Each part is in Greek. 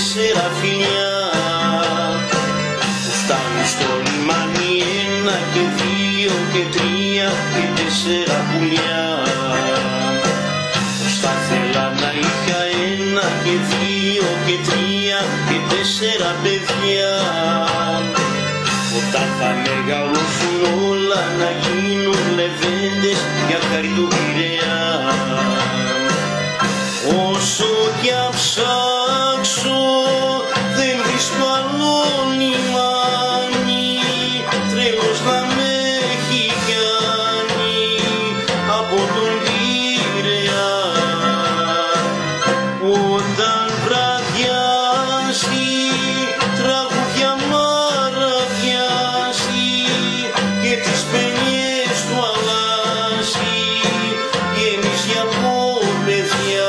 4 φιλιά που φτάνουν στο λιμάνι 1 και 2 και 3 και 4 πουλιά. Πως θα θέλα να είχα 1 και 2 και 3 και 4 παιδιά, όταν θα μεγαλώσουν όλα να γίνουν λεβέντες για χάρη του Πειραιά. Όσο κι αν ψάξω δεν βρίσκω άλλο λιμάνι, τρελός να με έχει κάνει από τον Πειραιά. Όταν βραδιάσει τραγούδια μαραδιάσει και τις παινιές του αλλάζει γεμίζει από παιδιά.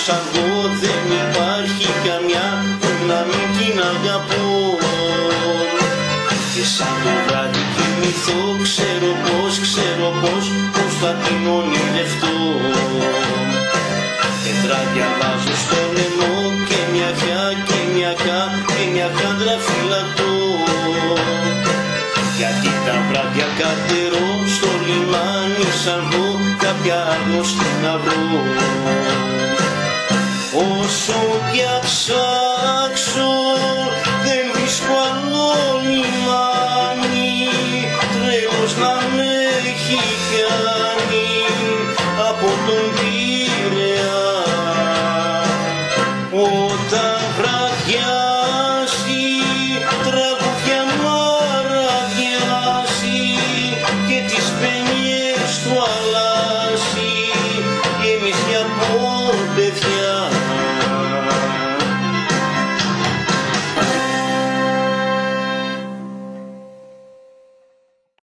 Σαν εγώ δεν υπάρχει καμιά που να μην την αγαπώ, και σαν το βράδυ κοιμηθώ ξέρω πως θα την ονειρευτώ. Τετράδια βάζω στο λαιμό και μια χιά και μια χάντρα φυλακτώ, γιατί τα βράδια κατερώ στο λιμάνι σαν δω κάποια άγνωστη να βρω. Όσο κι αν ψάξω δεν βρίσκω άλλο λιμάνι, τρέλος να με έχει κάνει από τον Πειραιά. Όταν βραδιάσει τραγούδια μαραδιάσει και τις